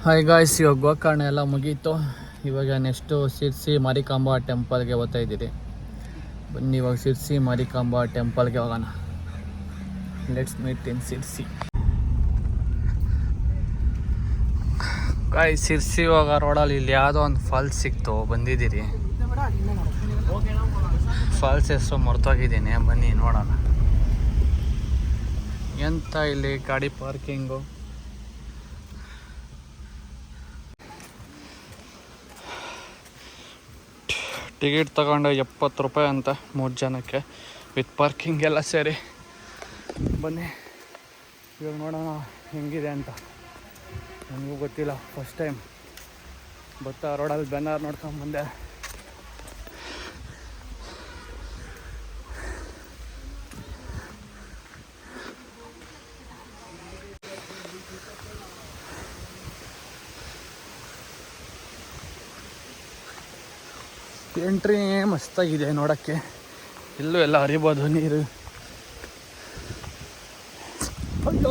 Hi guys, ಇವಾಗ ಗೋಕರ್ಣ ಎಲ್ಲ ಮುಗೀತು. ಇವಾಗ ನೆಕ್ಸ್ಟು ಶಿರ್ಸಿ ಮಾರಿಕಾಂಬಾ ಟೆಂಪಲ್ಗೆ ಹೋಗ್ತಾ ಇದ್ದೀರಿ. ಬನ್ನಿ ಇವಾಗ ಶಿರ್ಸಿ ಮಾರಿಕಾಂಬಾ ಟೆಂಪಲ್ಗೆ ಹೋಗೋಣ. Let's meet in Sirsi. Guys, Sirsi ಹೋಗೋ ರೋಡಲ್ಲಿ ಇಲ್ಲಿ ಯಾವುದೋ ಒಂದು ಫಾಲ್ಸ್ ಸಿಕ್ತು, ಬಂದಿದ್ದೀರಿ. ಫಾಲ್ಸ್ ಹೆಸರು ಮರ್ತೋಗಿದ್ದೀನಿ, ಬನ್ನಿ ನೋಡೋಣ. ಎಂತ ಇಲ್ಲಿ ಗಾಡಿ ಪಾರ್ಕಿಂಗು. ಟಿಕೆಟ್ ತಗೊಂಡು 70 ರೂಪಾಯಿ ಅಂತ 3 ಜನಕ್ಕೆ, ವಿತ್ ಪಾರ್ಕಿಂಗ್ ಎಲ್ಲ ಸೇರಿ. ಬನ್ನಿ ಇವಾಗ ನೋಡೋಣ ಹೆಂಗಿದೆ ಅಂತ. ನನಗೂ ಗೊತ್ತಿಲ್ಲ, ಫಸ್ಟ್ ಟೈಮ್ ಬರ್ತಾ ರೋಡಲ್ಲಿ ಬ್ಯಾನರ್ ನೋಡ್ಕೊಂಬಂದೆ. ಎಂಟ್ರಿ ಮಸ್ತಾಗಿದೆ ನೋಡೋಕ್ಕೆ. ಇಲ್ಲೂ ಎಲ್ಲ ಹರಿಬೋದು ನೀರು.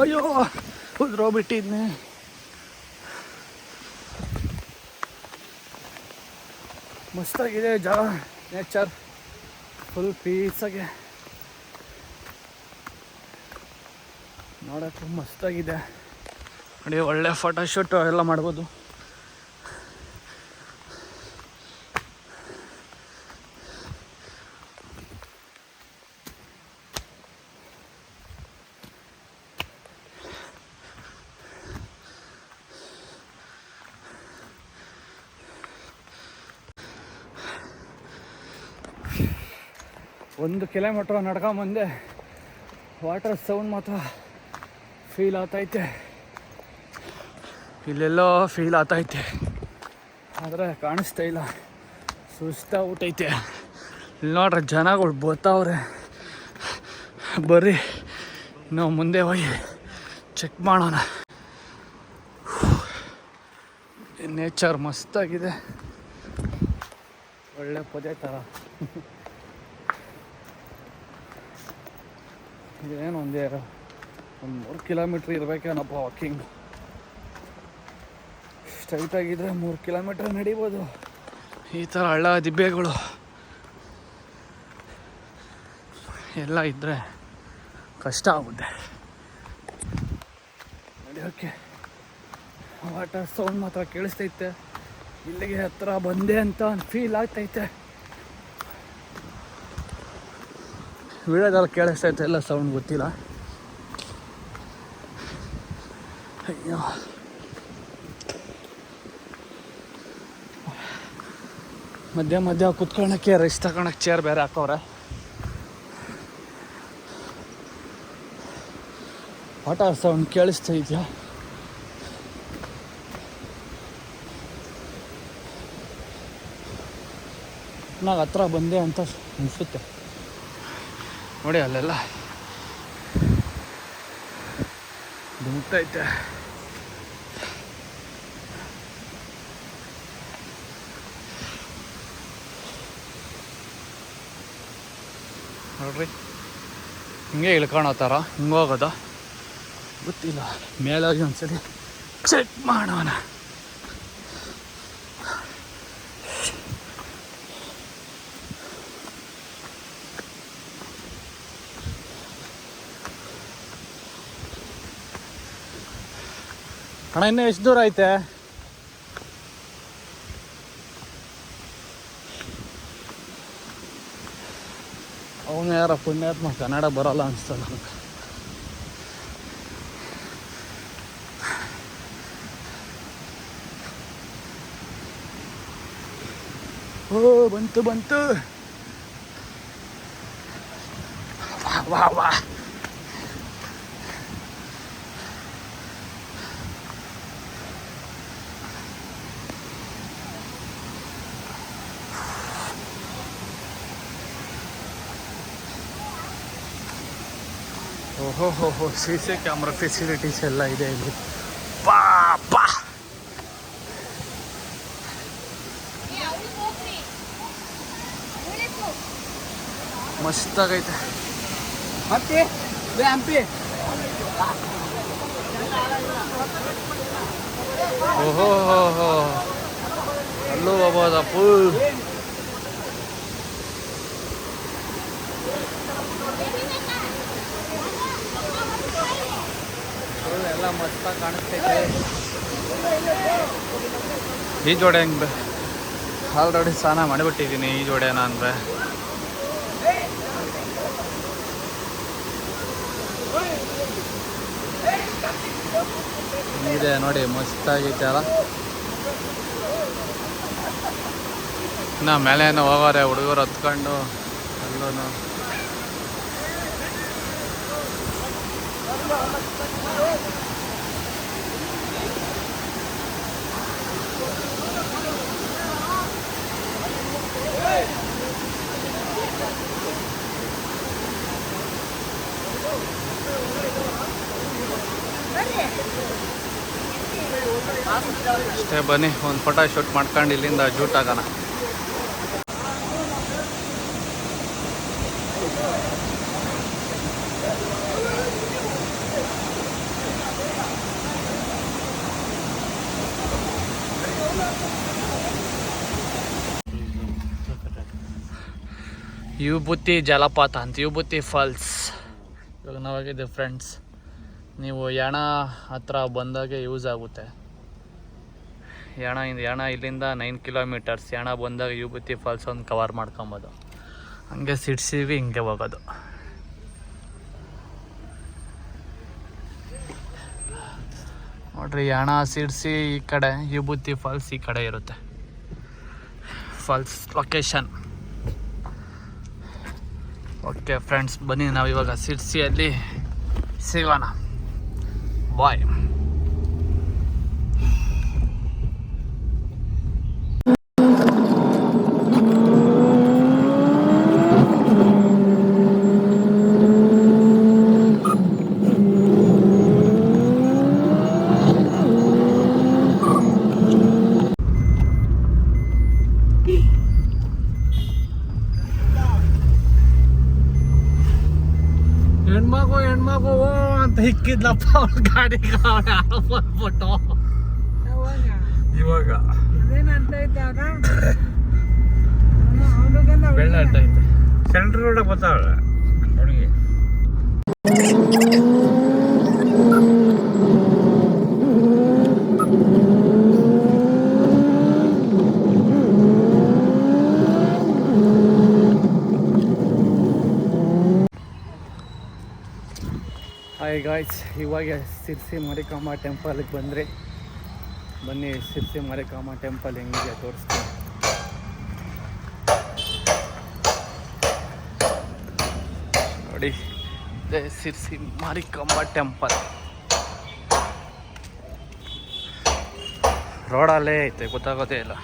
ಅಯ್ಯೋ ಉದ್ರೋಗ್ಬಿಟ್ಟಿದ್ನೆ. ಮಸ್ತಾಗಿದೆ ಜಾಗ, ನೇಚರ್ ಫುಲ್ ಪೀಸಾಗೆ ನೋಡೋಕ್ಕೆ ಮಸ್ತಾಗಿದೆ. ನೋಡಿ, ಒಳ್ಳೆ ಫೋಟೋಶೂಟು ಎಲ್ಲ ಮಾಡ್ಬೋದು. ಒಂದು ಕಿಲೋಮೀಟ್ರ್ ನಡ್ಕೊಂಬಂದೆ. ವಾಟರ್ ಸೌಂಡ್ ಮಾತ್ರ ಫೀಲ್ ಆಗ್ತೈತೆ, ಇಲ್ಲೆಲ್ಲೋ ಫೀಲ್ ಆಗ್ತೈತೆ, ಆದರೆ ಕಾಣಿಸ್ತಾ ಇಲ್ಲ. ಸುಸ್ತಾಗ್ಬಿಟ್ಟೈತೆ. ಇಲ್ಲಿ ನೋಡ್ರಿ, ಜನಗಳು ಬರ್ತಾವ್ರೆ. ಬರ್ರಿ ನಾವು ಮುಂದೆ ಹೋಗಿ ಚೆಕ್ ಮಾಡೋಣ. ನೇಚರ್ ಮಸ್ತಾಗಿದೆ, ಒಳ್ಳೆ ಪೊದೆ ಥರ. ಇದೇನು ಒಂದು 3 ಕಿಲೋಮೀಟ್ರ್ ಇರಬೇಕೇನಪ್ಪ ವಾಕಿಂಗ್. ಸ್ಟ್ರೈಟಾಗಿದ್ದರೆ 3 ಕಿಲೋಮೀಟ್ರ್ ನಡಿಬೋದು. ಈ ಥರ ಹಳ್ಳ ದಿಬ್ಬೆಗಳು ಎಲ್ಲ ಇದ್ದರೆ ಕಷ್ಟ ಆಗುತ್ತೆ ನಡೆಯೋಕ್ಕೆ. ವಾಟರ್ ಸೌಂಡ್ ಮಾತ್ರ ಕೇಳಿಸ್ತೈತೆ. ಇಲ್ಲಿಗೆ ಹತ್ರ ಬಂದೆ ಅಂತ ಫೀಲ್ ಆಗ್ತೈತೆ. ವಿಡಿಯೋದಲ್ಲಿ ಕೇಳಿಸ್ತೈತೆ ಎಲ್ಲ ಸೌಂಡ್, ಗೊತ್ತಿಲ್ಲ. ಅಯ್ಯೋ, ಮಧ್ಯ ಕುತ್ಕೊಳ್ಳೋಕ್ಕೆ ರೆಸ್ಟ್ ತಗೊಳಕ್ಕೆ ಚೇರ್ ಬೇರೆ ಹಾಕವ್ರೆ. ವಾಟರ್ ಸೌಂಡ್ ಕೇಳಿಸ್ತಾ ಇದೆಯಾ? ನಾನು ಹತ್ರ ಬಂದೆ ಅಂತ ಅನಿಸುತ್ತೆ. ನೋಡಿ, ಅಲ್ಲೆಲ್ಲ ಧುಮುಕ್ತೈತೆ. ನೋಡ್ರಿ, ಹಿಂಗೆ ಇಳ್ಕೊಳತ್ತಾರ. ಹಿಂಗೆ ಹೋಗೋದ ಗೊತ್ತಿಲ್ಲ. ಮೇಲಾಗಿ ಒಂದ್ಸರಿ ಚೆಕ್ ಮಾಡೋಣ. ಅಣ್ಣ, ಇನ್ನೂ ಎಷ್ಟು ದೂರ ಐತೆ? ಅವನು ಯಾರ ಪುಣ್ಯಾತ್ಮ ಕನ್ನಡ ಬರೋಲ್ಲ ಅನಿಸ್ತಲ್ಲ ನನಗೆ. ಓ, ಬಂತು. ವಾ ಓಹೋ, CC ಕ್ಯಾಮ್ರಾ ಫೆಸಿಲಿಟೀಸ್ ಎಲ್ಲ ಇದೆ ಇಲ್ಲಿ. ಬಾ ಮಸ್ತಾಗೈತೆ. ಮತ್ತೆ ಹಂಪಿ ಓಹೋ ಅಲ್ಲೂ ಹೋಗ್ಬೋದ ಫುಲ್. ಎಲ್ಲ ಮಸ್ತಾಗಿ ಕಾಣಿಸ್ತೈತೆ. ಈ ಜೋಡೆ ಹೆಂಗೆ ಆಲ್ರೆಡಿ ಸ್ನಾನ ಮಾಡಿಬಿಟ್ಟಿದ್ದೀನಿ. ಈ ಜೋಡೆನ ಅಂದರೆ ಇದೆ ನೋಡಿ, ಮಸ್ತಾಗೈತೆ ಅಲ್ಲ. ಇನ್ನು ಮೇಲೆ ಏನೋ ಹೋಗೋರೆ ಹುಡುಗರು ಹತ್ಕೊಂಡು ಅಲ್ಲೂ. ಅಷ್ಟೇ, ಬನ್ನಿ ಒಂದು ಫೋಟೋ ಶೂಟ್ ಮಾಡ್ಕೊಂಡು ಇಲ್ಲಿಂದ ಜೂಟ್ ಆಗೋಣ. ಯುಬುತಿ ಜಲಪಾತ ಅಂತ, ಯುಬುತಿ ಫಾಲ್ಸ್. ಇವಾಗ ನಾವಾಗಿದೆ ಫ್ರೆಂಡ್ಸ್. ನೀವು ಯಾಣ ಹತ್ರ ಬಂದಾಗೆ ಯೂಸ್ ಆಗುತ್ತೆ. ಯಾಣ ಇಲ್ಲಿಂದ 9 ಕಿಲೋಮೀಟರ್ಸ್. ಯಾಣ ಬಂದಾಗ ಯುಬುತಿ ಫಾಲ್ಸ್ ಒಂದು ಕವರ್ ಮಾಡ್ಕೊಬೋದು. ಹಂಗೆ ಸಿಡ್ಸಿವಿ ಹಿಂಗೆ ಹೋಗೋದು. ನೋಡ್ರಿ, ಯಾಣ ಸಿಡ್ಸಿ ಈ ಕಡೆ, ಯುಬುತಿ ಫಾಲ್ಸ್ ಈ ಕಡೆ ಇರುತ್ತೆ. Falls location. ಓಕೆ ಫ್ರೆಂಡ್ಸ್, ಬನ್ನಿ ನಾವು ಇವಾಗ ಸಿಡ್ಸಿಯಲ್ಲಿ ಸಿಗೋಣ. ಬಾಯ್. ಹೆಣ್ಮಗು ಅಂತ ಹಿಕ್ಕಿದ್ಲಪ್ಪ ಅವ್ರ ಗಾಡಿಗೆ. ಯಾರೋ ಬಂದ್ಬಿಟ್ಟು ಇವಾಗ ಬೆಳ್ಳ ಐತೆ. ಸೆಂಟ್ರ್ ರೋಡ್ ಬರ್ತಾವ ಹುಡುಗಿ. ಹಾಯ್ ಗಾಯ್ಸ್, ಇವಾಗ ಸಿರ್ಸಿ ಮಾರಿಕಾಂಬಾ ಟೆಂಪಲ್ಗೆ ಬಂದರೆ ಬನ್ನಿ. ಸಿರ್ಸಿ ಮಾರಿಕಾಂಬಾ ಟೆಂಪಲ್ ಹೆಂಗಿದೆ ತೋರಿಸ್ತೀನಿ. ನೋಡಿ, ಇದೇ ಸಿರ್ಸಿ ಮಾರಿಕಾಂಬಾ ಟೆಂಪಲ್. ರೋಡಲ್ಲೇ ಐತೆ, ಗೊತ್ತಾಗೋದೇ ಇಲ್ಲ.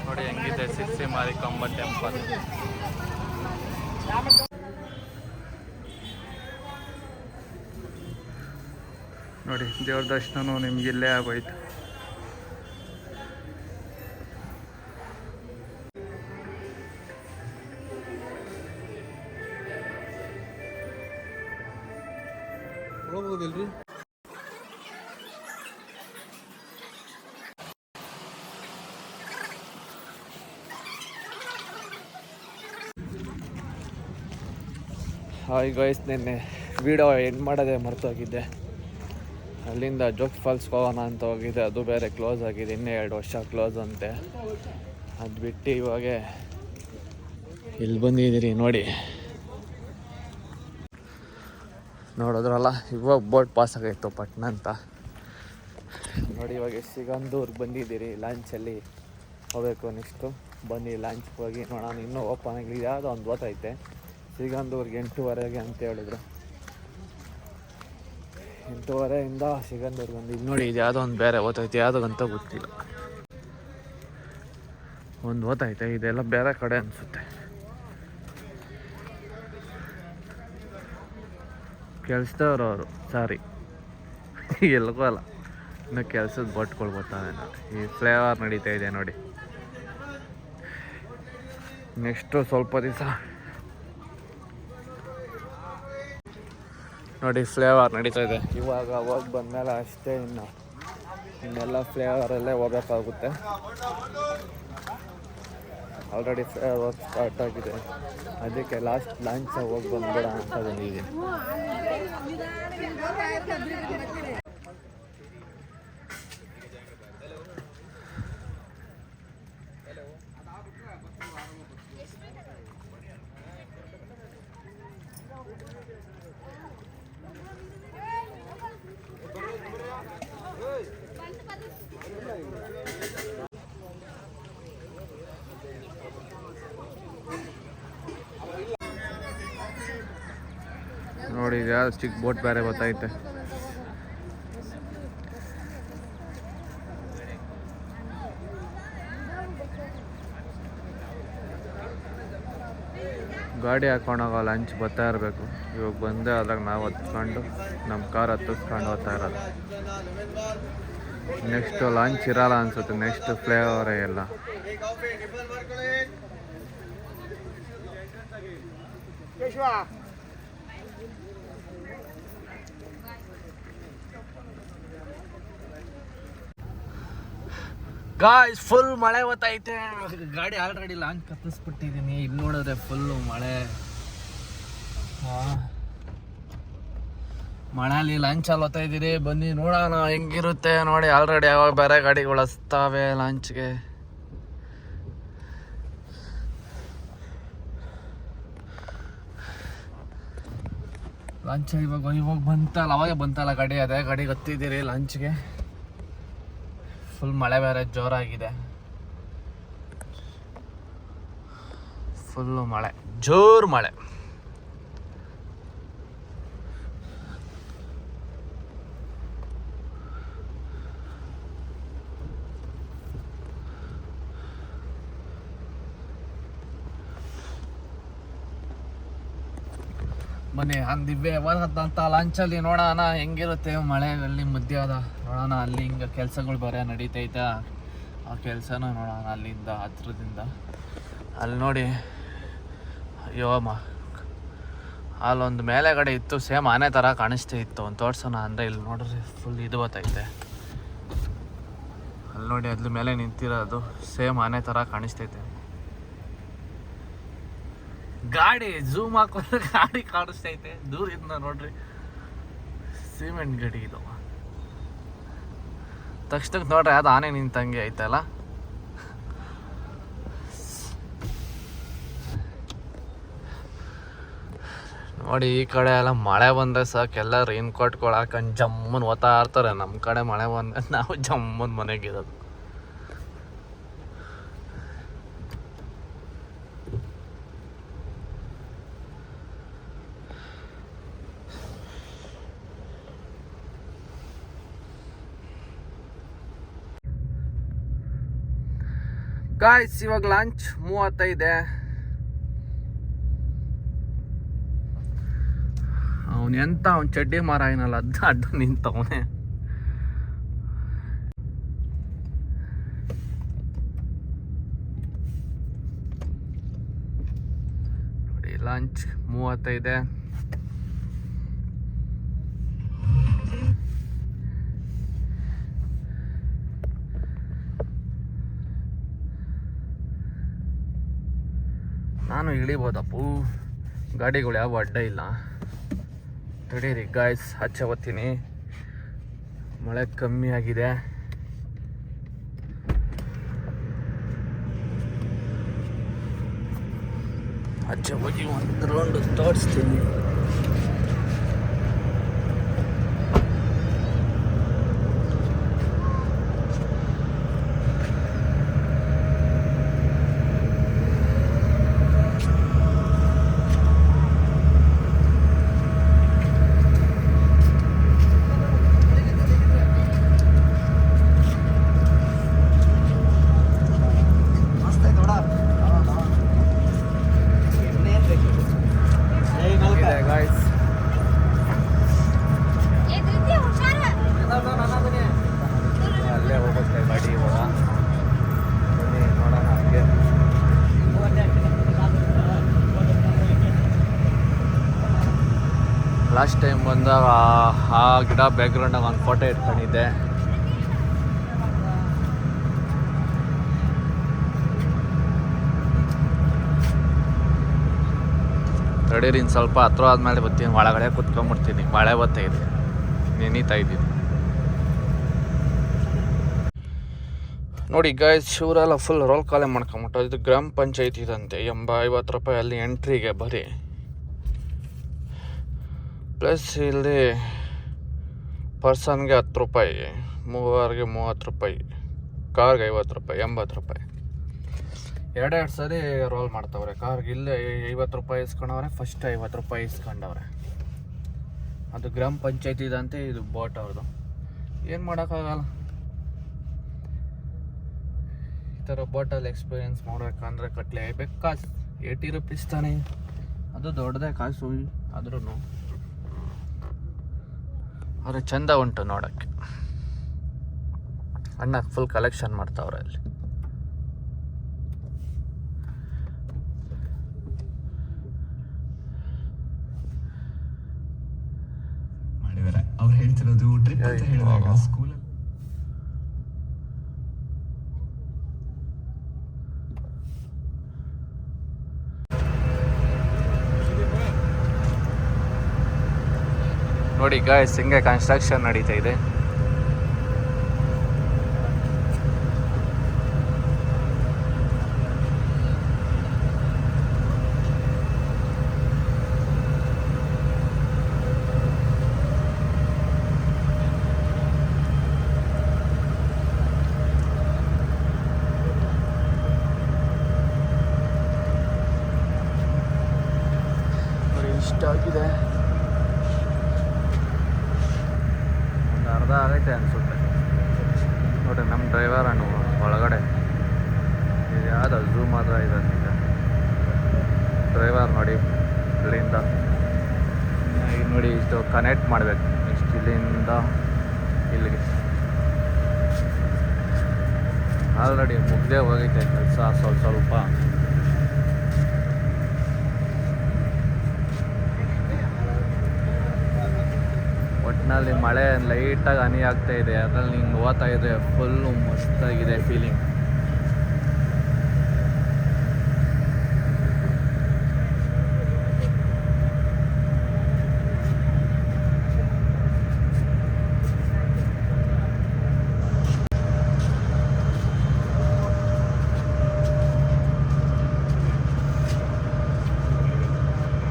ನೋಡಿ ಹೆಂಗಿದೆ ಸಿರ್ಸಿ ಮಾರಿಕಾಂಬಾ ಟೆಂಪಲ್. ನೋಡಿ, ದೇವ್ರ ದರ್ಶನನೂ ನಿಮ್ಗೆ ಇಲ್ಲೇ ಆಗೋಯ್ತು. ಹೋಗ್ಬೋದಿಲ್ರಿ? ಹಾಯ್ ಗಾಯ್ಸ್, ನಿನ್ನೆ ವಿಡಿಯೋ ಎಂಡ್ ಮಾಡೋದೇ ಮರ್ತೋಗಿದ್ದೆ. ಅಲ್ಲಿಂದ ಜೋಗ್ ಫಾಲ್ಸ್ಗೆ ಹೋಗೋಣ ಅಂತ ಹೋಗಿದ್ದೆ, ಅದು ಬೇರೆ ಕ್ಲೋಸ್ ಆಗಿದೆ. ಇನ್ನೂ 2 ವರ್ಷ ಕ್ಲೋಸ್ ಅಂತೆ. ಅದು ಬಿಟ್ಟು ಇವಾಗ ಇಲ್ಲಿ ಬಂದಿದ್ದೀರಿ. ನೋಡಿ, ನೋಡಿದ್ರಲ್ಲ, ಇವಾಗ ಬೋಟ್ ಪಾಸ್ ಆಗೈತು ಪಟ್ನ ಅಂತ. ನೋಡಿ, ಇವಾಗ ಸಿಗಂದೂರ್ಗೆ ಬಂದಿದ್ದೀರಿ. ಲಾಂಚಲ್ಲಿ ಹೋಗಬೇಕು. ನೆಕ್ಸ್ಟು ಬನ್ನಿ ಲಾಂಚ್ಗೆ ಹೋಗಿ ನೋಡೋಣ. ಇನ್ನೂ ಓಪನ್ ಆಗಲಿ, ಯಾವುದೋ ಒಂದು ಗೊತ್ತೈತೆ. ಸಿಗಂದೂರ್ಗೆ 8:30 ಅಂತ ಹೇಳಿದ್ರು. 8:30 ಸಿಗಂದೂರ್ಗೆ ಬಂದು ನೋಡಿ, ಇದು ಯಾವುದೋ ಒಂದು ಬೇರೆ ಓದೈತೆ, ಯಾವುದಂತ ಗೊತ್ತಿಲ್ಲ. ಒಂದು ಓದೈತೆ, ಇದೆಲ್ಲ ಬೇರೆ ಕಡೆ ಅನಿಸುತ್ತೆ. ಕೆಲ್ಸದವ್ರು ಅವರು ಸಾರಿ ಎಲ್ಗೂ ಅಲ್ಲ, ಇನ್ನು ಕೆಲ್ಸದ ಬಟ್ಗಳು ಬರ್ತಾವೆ ನೋಡಿ. ಈ ಫ್ಲೇವರ್ ನಡೀತಾ ಇದೆ ನೋಡಿ. ನೆಕ್ಸ್ಟು ಸ್ವಲ್ಪ ದಿವಸ ನೋಡಿ ಫ್ಲೇವರ್ ನಡೀತಾ ಇದೆ. ಇವಾಗ ಹೋಗಿ ಬಂದಮೇಲೆ ಅಷ್ಟೇ, ಇನ್ನೆಲ್ಲ ಫ್ಲೇವರಲ್ಲೇ ಹೋಗ್ಬೇಕಾಗುತ್ತೆ. ಆಲ್ರೆಡಿ ಫ್ಲೇವರ್ ಸ್ಟಾರ್ಟ್ ಆಗಿದೆ, ಅದಕ್ಕೆ ಲಾಸ್ಟ್ ಲಾಂಚ್ ಹೋಗಿ ಬಂದ್ಬೇಡ ಅಂತ ಬಂದಿದ್ದೀನಿ. ನೋಡಿ ಯಾರು ಚಿಕ್ಕ ಬೋಟ್ ಬೇರೆ ಗೊತ್ತೈತೆ. ಗಾಡಿ ಹಾಕೊಂಡೋಗ ಲಂಚ್ ಬರ್ತಾ ಇರಬೇಕು. ಇವಾಗ ಬಂದೆ ಅದ್ರಾಗ ನಾವು ಹತ್ಕೊಂಡು ನಮ್ಮ ಕಾರ್ ಹತ್ತಿಸ್ಕೊಂಡು ಹೋಗ್ತಾ ಇರೋದು. ನೆಕ್ಸ್ಟು ಲಂಚ್ ಇರಲ್ಲ ಅನ್ಸುತ್ತೆ, ನೆಕ್ಸ್ಟ್ ಫ್ಲೇವರೇ ಎಲ್ಲ. ಗಾಯ್ಸ್ ಫುಲ್ ಮಳೆ ಬರ್ತೈತೆ. ಗಾಡಿ ಆಲ್ರೆಡಿ ಲಾಂಚ್ ಕತ್ತಿಸ್ಬಿಟ್ಟಿದ್ದೀನಿ. ಇಲ್ಲಿ ನೋಡಿದ್ರೆ ಫುಲ್ಲು ಮಳೆ. ಮಳೆಯಲ್ಲಿ ಲಾಂಚ್ ಅಲ್ಲಿ ಇದ್ದೀರಿ. ಬನ್ನಿ ನೋಡೋಣ ಹೆಂಗಿರುತ್ತೆ ನೋಡಿ. ಆಲ್ರೆಡಿ ಯಾವಾಗ ಬೇರೆ ಗಾಡಿಗಳು ಹಚ್ತಾವೆ ಲಾಂಚ್ಗೆ. ಲಾಂಚ್ ಇವಾಗ ಬಂತಲ್ಲ, ಅವಾಗೆ ಬಂತಲ್ಲ ಗಾಡಿ. ಅದೇ ಗಾಡಿಗೆ ಹತ್ತಿದ್ದೀರಿ ಲಾಂಚ್ಗೆ. ಫುಲ್ ಮಳೆ ಬೇರೆ ಜೋರಾಗಿದೆ. ಫುಲ್ಲು ಮಳೆ, ಜೋರು ಮಳೆ. ಬನ್ನಿ ಅಂದಿವ್ವೆ ಯಾವಾಗಂತ ಲಾಂಚಲ್ಲಿ ನೋಡೋಣ ಹೆಂಗಿರುತ್ತೆ ಮಳೆಯಲ್ಲಿ ಮಧ್ಯಾಹ್ನ. ನೋಡೋಣ ಅಲ್ಲಿ ಹಿಂಗೆ ಕೆಲಸಗಳು ಬರೋ ನಡೀತೈತಾ, ಆ ಕೆಲಸನೂ ನೋಡೋಣ ಅಲ್ಲಿಂದ ಹತ್ರದಿಂದ. ಅಲ್ಲಿ ನೋಡಿ ಅಯ್ಯೋ ಅಲ್ಲೊಂದು ಮೇಲೆಗಡೆ ಇತ್ತು, ಸೇಮ್ ಆನೆ ಥರ ಕಾಣಿಸ್ತಾ ಇತ್ತು. ಒಂದು ತೋರ್ಸೋಣ ಅಂದರೆ ಇಲ್ಲಿ ನೋಡ್ರಿ ಫುಲ್ ಇದು ಬರ್ತೈತೆ. ಅಲ್ಲಿ ನೋಡಿ ಅದ್ರ ಮೇಲೆ ನಿಂತಿರೋದು ಸೇಮ್ ಆನೆ ಥರ ಕಾಣಿಸ್ತೈತೆ. ಗಾಡಿ ಝೂಮ್ ಹಾಕೋದ್ರೆ ಗಾಡಿ ಕಾಣಿಸ್ತೈತೆ ದೂರಿಂದ ನೋಡ್ರಿ. ಸಿಮೆಂಟ್ ಗಾಡಿ ಇದು. ತಕ್ಷಣಕ್ಕೆ ನೋಡ್ರಿ ಅದು ಆನೆ ನಿಂತಂಗೆ ಐತಲ್ಲ. ನೋಡಿ ಈ ಕಡೆ ಎಲ್ಲ ಮಳೆ ಬಂದರೆ ಸಾಕೆಲ್ಲ ರೈನ್ ಕೋಟ್ಗಳು ಹಾಕೊಂಡು ಜಮ್ಮನ್ ಓದ್ತಾ ಇರ್ತಾರೆ. ನಮ್ಮ ಕಡೆ ಮಳೆ ಬಂದರೆ ನಾವು ಜಮ್ಮನ್ ಮನೆಗಿರೋದು. ಗಾಯ್ಸ್ ಇವಾಗ ಲಾಂಚ್ ಮೂವ್ ಆಗ್ತಾ ಇದೆ. ಅವನು ಎಂತ ಅವ್ನು ಚಡ್ಡಿ ಮಾರ ಏನಲ್ಲ ಅಡ್ಡ ನಿಂತವನೇ. ನೋಡಿ ಲಾಂಚ್ ಮೂವ್ ಆಗ್ತಾ ಇದೆ. ನಾನು ಇಳಿಬೋದಪ್ಪು, ಗಾಡಿಗಳು ಯಾವ ಅಡ್ಡ ಇಲ್ಲ. ತಡೀರಿ ಗಾಯ್ಸ್, ಹಚ್ಚ ಓದ್ತೀನಿ. ಮಳೆ ಕಮ್ಮಿ ಆಗಿದೆ. ಹಚ್ಚ ಹೋಗಿ ಒಂದು ರೌಂಡ್ ತೋರಿಸ್ತೀನಿ. ಲಾಸ್ಟ್ ಟೈಮ್ ಬಂದಾಗ ಆ ಗಿಡ ಬ್ಯಾಕ್ಗ್ರೌಂಡಾಗ ಒಂದು ಫೋಟೋ ಇಟ್ಕೊಂಡಿದ್ದೆ. ತಡೀರಿ ಇನ್ನು ಸ್ವಲ್ಪ ಹತ್ರ ಆದಮೇಲೆ ಬರ್ತೀನಿ, ಒಳಗಡೆ ಕುತ್ಕೊಂಡ್ಬಿಡ್ತೀನಿ. ಮಳೆ ಬರ್ತಾ ಇದೆ, ನೆನೀತಾ ಇದ್ದೀನಿ. ನೋಡಿ ಗಾಯ್ಸ್, ಇವರೆಲ್ಲ ಫುಲ್ ರೋಲ್ ಕಾಲೇ ಮಾಡ್ಕೊಂಬಿಟ್ಟು. ಇದು ಗ್ರಾಮ ಪಂಚಾಯತಿ ಇದಂತೆ. 50 ರೂಪಾಯಿ ಅಲ್ಲಿ ಎಂಟ್ರಿಗೆ ಬರೀ. ಪ್ಲಸ್ ಇಲ್ಲಿ ಪರ್ಸನ್ಗೆ 10 ರೂಪಾಯಿ, ಮೂವರಿಗೆ 30 ರೂಪಾಯಿ, ಕಾರ್ಗೆ 50 ರೂಪಾಯಿ, 80 ರೂಪಾಯಿ. ಎರಡೆರಡು ಸರಿ ರೋಲ್ ಮಾಡ್ತವ್ರೆ. ಕಾರ್ಗೆ ಇಲ್ಲೇ 50 ರೂಪಾಯಿ ಇಸ್ಕೊಂಡವ್ರೆ, ಫಸ್ಟ್ 50 ರೂಪಾಯಿ ಇಸ್ಕೊಂಡವ್ರೆ. ಅದು ಗ್ರಾಮ ಪಂಚಾಯತಿ ಇದಂತೆ. ಇದು ಬೋಟ್ ಅವ್ರದ್ದು. ಏನು ಮಾಡೋಕ್ಕಾಗಲ್ಲ. ಈ ಥರ ಬೋಟಲ್ಲಿ ಎಕ್ಸ್ಪೀರಿಯೆನ್ಸ್ ಮಾಡ್ಬೇಕಂದ್ರೆ ಕಟ್ಲೇಬೇಕು ಕಾಸು. 80 ರೂಪೀಸ್ ತಾನೇ, ಅದು ದೊಡ್ಡದೇ ಕಾಸು. ಆದ್ರೂ ಅವ್ರಿಗೆ ಚಂದ ಉಂಟು ನೋಡೋಕ್ಕೆ. ಅಣ್ಣ ಫುಲ್ ಕಲೆಕ್ಷನ್ ಮಾಡ್ತಾವ್ರೆ ಅಲ್ಲಿ. ಅವ್ರು ಹೇಳ್ತಿರೋದು ಟ್ರಿಪ್ ಅಂತ ಹೇಳಿದಾಗ ಸ್ಕೂಲ್ ನೋಡಿ ಗಾಯ್ಸ್, ಹಿಂಗೆ ಕನ್ಸ್ಟ್ರಕ್ಷನ್ ನಡೀತಾ ಇದೆ. ಇಷ್ಟ ಆಗಿದೆ, ಒಂದು ಅರ್ಧ ಆಗೈತೆ ಅನಿಸುತ್ತೆ. ನೋಡಿ ನಮ್ಮ ಡ್ರೈವರ್ ಅನ್ನು ಒಳಗಡೆ ಇದು ಯಾವ್ದು ಝೂಮ್ ಮಾತ್ರ ಇದೆ. ಈಗ ಡ್ರೈವರ್ ನೋಡಿ ಇಲ್ಲಿಂದ ಈಗ ನೋಡಿ ಇಷ್ಟು ಕನೆಕ್ಟ್ ಮಾಡಬೇಕು. ಇಷ್ಟು ಇಲ್ಲಿಂದ ಇಲ್ಲಿಗೆ ಆಲ್ರೆಡಿ ಮುಗ್ದೇ ಹೋಗೈತೆ ಕೆಲಸ ಸ್ವಲ್ಪ. ಒಟ್ಟಿನಲ್ಲಿ ಮಳೆ ಲೈಟಾಗಿ ಹನಿ ಆಗ್ತಾ ಇದೆ. ಅದರಲ್ಲಿ ಹಿಂಗೆ ಓದ್ತಾ ಇದೆ. ಫುಲ್ಲು ಮಸ್ತಾಗಿದೆ ಫೀಲಿಂಗ್.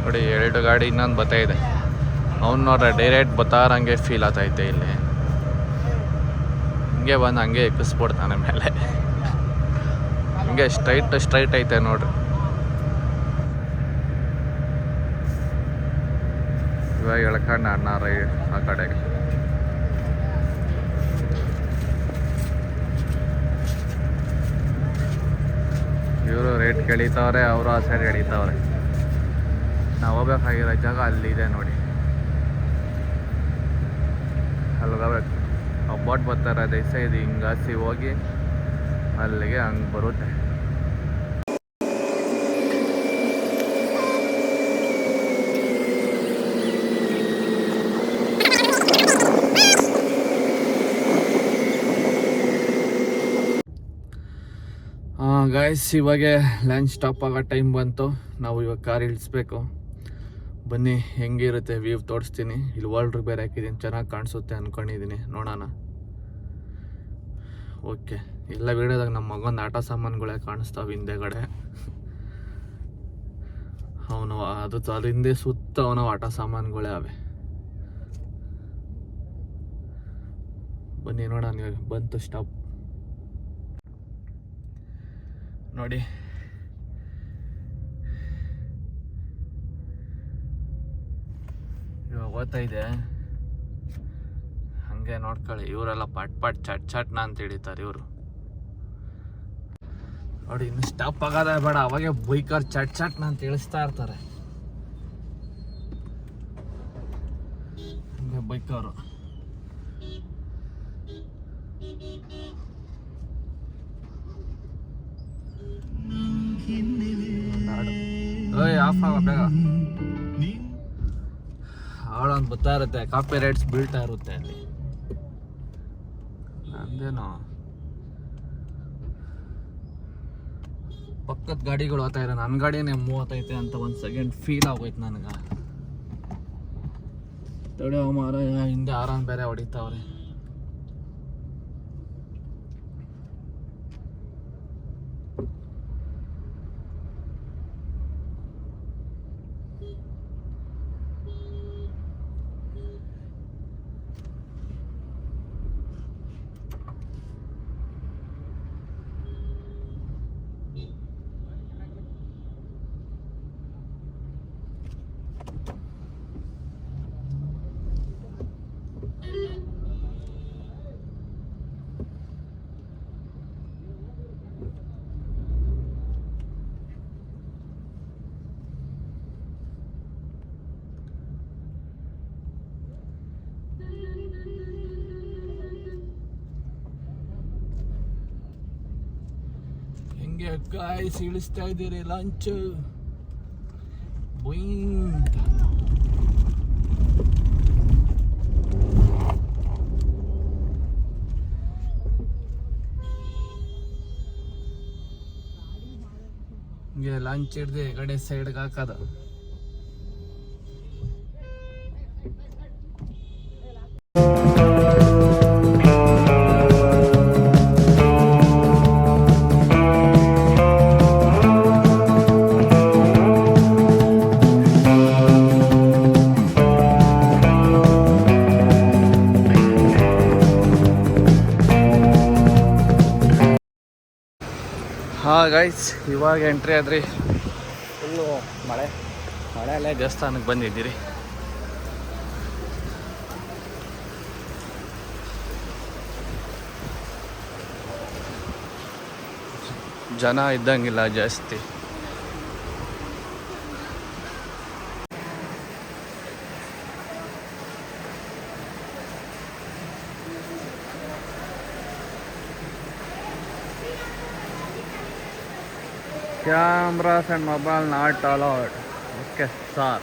ನೋಡಿ 2 ಗಾಡಿ ಇನ್ನೊಂದು ಬರ್ತಾ ಇದೆ. ಅವ್ನು ನೋಡ್ರೆ ಡೈರೆಕ್ಟ್ ಬತ್ತಾರಂಗೆ ಫೀಲ್ ಆಗ್ತೈತೆ. ಇಲ್ಲಿ ಹಿಂಗೆ ಬಂದು ಹಂಗೆ ಎಕ್ಕಿಸ್ಬಿಡ್ತಾನೆ ಮೇಲೆ. ಹಿಂಗೆ ಸ್ಟ್ರೈಟ್ ಐತೆ ನೋಡ್ರಿ. ಇವಾಗ ಎಳ್ಕೊಂಡು ಅಣ್ಣ ಆ ಕಡೆಗೆ. ಇವರು ರೇಟ್ ಕೇಳಿತವ್ರೆ, ಅವರು ಆ ಸೈಡ್ ಎಳಿತವ್ರೆ. ನಾವು ಹೋಗ್ಬೇಕಾಗಿರೋ ಜಾಗ ಅಲ್ಲಿದೆ ನೋಡಿ, ಅಲ್ಲಿಗೋಗ್ಬೇಕು. ಆ ಬೋಟ್ ಬರ್ತಾರೆ ದೈಸ ಇದು ಹಿಂಗಾಸಿ ಹೋಗಿ ಅಲ್ಲಿಗೆ ಹಂಗೆ ಬರುತ್ತೆ. ಗಾಯ್ಸ್, ಇವಾಗ ಲಂಚ್ ಸ್ಟಾಪ್ ಆಗೋ ಟೈಮ್ ಬಂತು. ನಾವು ಇವಾಗ ಕಾರ್ ಇಳಿಸ್ಬೇಕು. ಬನ್ನಿ ಹೆಂಗಿರುತ್ತೆ ವ್ಯೂ ತೋರಿಸ್ತೀನಿ. ಇಲ್ಲಿ ವರ್ಲ್ಡ್ ಬೇರೆ ಹಾಕಿದ್ದೀನಿ, ಚೆನ್ನಾಗಿ ಕಾಣಿಸುತ್ತೆ ಅಂದ್ಕೊಂಡಿದ್ದೀನಿ. ನೋಡೋಣ. ಓಕೆ, ಎಲ್ಲ ವೀಡಿಯೋದಾಗ ನಮ್ಮ ಮಗನ ಆಟ ಸಾಮಾನುಗಳೇ ಕಾಣಿಸ್ತಾವೆ ಹಿಂದೆಗಡೆ. ಅವನು ಅದು ಹಿಂದೆ ಸುತ್ತ ಅವನ ಆಟ ಸಾಮಾನುಗಳೇ ಅವೆ. ಬನ್ನಿ ನೋಡೋಣ. ಇವಾಗ ಬಂತು ಸ್ಟಾಪ್ ನೋಡಿ. ಇವಾಗ ಓದ್ತಾ ಇದೆ, ಹಂಗೆ ನೋಡ್ಕೊಳ್ಳಿ. ಇವರೆಲ್ಲ ಪಟ್ ಚಟ್ನ ಅಂತ ಹಿಡಿತಾರೆ ಇವರು. ನೋಡಿ ಇನ್ನು ಸ್ಟಾಪ್ ಆಗೋದೇ ಬೇಡ, ಅವಾಗೆ ಬೈಕರ್ ಚಟ್ನ ಅಂತ ಇಳಿಸ್ತಾ ಇರ್ತಾರೆ. ಹಂಗೆ ಬೈಕರು ಆಫ್ ಆಗ ಬೇಗ. ಹಾಡೊಂದು ಬರ್ತಾ ಇರುತ್ತೆ, ಕಾಪಿ ರೈಟ್ಸ್ ಬೀಳ್ತಾ ಇರುತ್ತೆ ಅಲ್ಲಿ. ಅಂದೇನೋ ಪಕ್ಕದ ಗಾಡಿಗಳು ಹೋಗ್ತಾ ಇದೆ, ನನ್ನ ಗಾಡಿನೇ ಮೂವ್ ಆಗ್ತೈತೆ ಅಂತ ಒಂದು ಸೆಕೆಂಡ್ ಫೀಲ್ ಆಗೋಯ್ತು ನನಗೆ. ತಡೆ ಮಾರ, ಹಿಂದೆ ಆರಾಮ್ ಬೇರೆ ಹೊಡಿತಾವ್ರೆ. ಹೆಂಗೆ ಗಾಯ್ಸ್ ಇಳಿಸ್ತಾ ಇದ್ದೀರಿ ಲಂಚ್ ಬೊಯಿಂಗ್. ಹಿಂಗೆ ಲಂಚ್ ಹಿಡ್ದು ಈ ಕಡೆ ಸೈಡ್ಗೆ ಹಾಕೋದು. ಹಾಂ ಗೈಸ್, ಇವಾಗ ಎಂಟ್ರಿ ಆದ್ರಿ. ಫುಲ್ಲು ಮಳೆಯಲ್ಲೇ ದೇವಸ್ಥಾನಕ್ಕೆ ಬಂದಿದ್ದೀರಿ. ಜನ ಇದ್ದಂಗಿಲ್ಲ ಜಾಸ್ತಿ. Cameras and mobile not allowed. Okay, sir.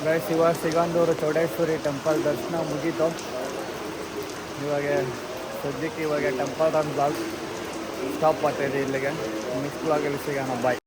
Guys, ಇವಾಗ ಸಿಗಂದೂರು ಚೌಡೇಶ್ವರಿ ಟೆಂಪಲ್ ದರ್ಶನ ಮುಗೀತು. ಇವಾಗ ಸದ್ಯಕ್ಕೆ ಟೆಂಪಲ್ ರನ್ ಬ್ಲಾಗ್ ಸ್ಟಾಪ್ ಆಗ್ತಾಯಿದೆ. ಇಲ್ಲಿಗೆ ನೆಕ್ಸ್ಟ್ ಬ್ಲಾಗಲ್ಲಿ ಸಿಗೋಣ. ಬಾಯ್.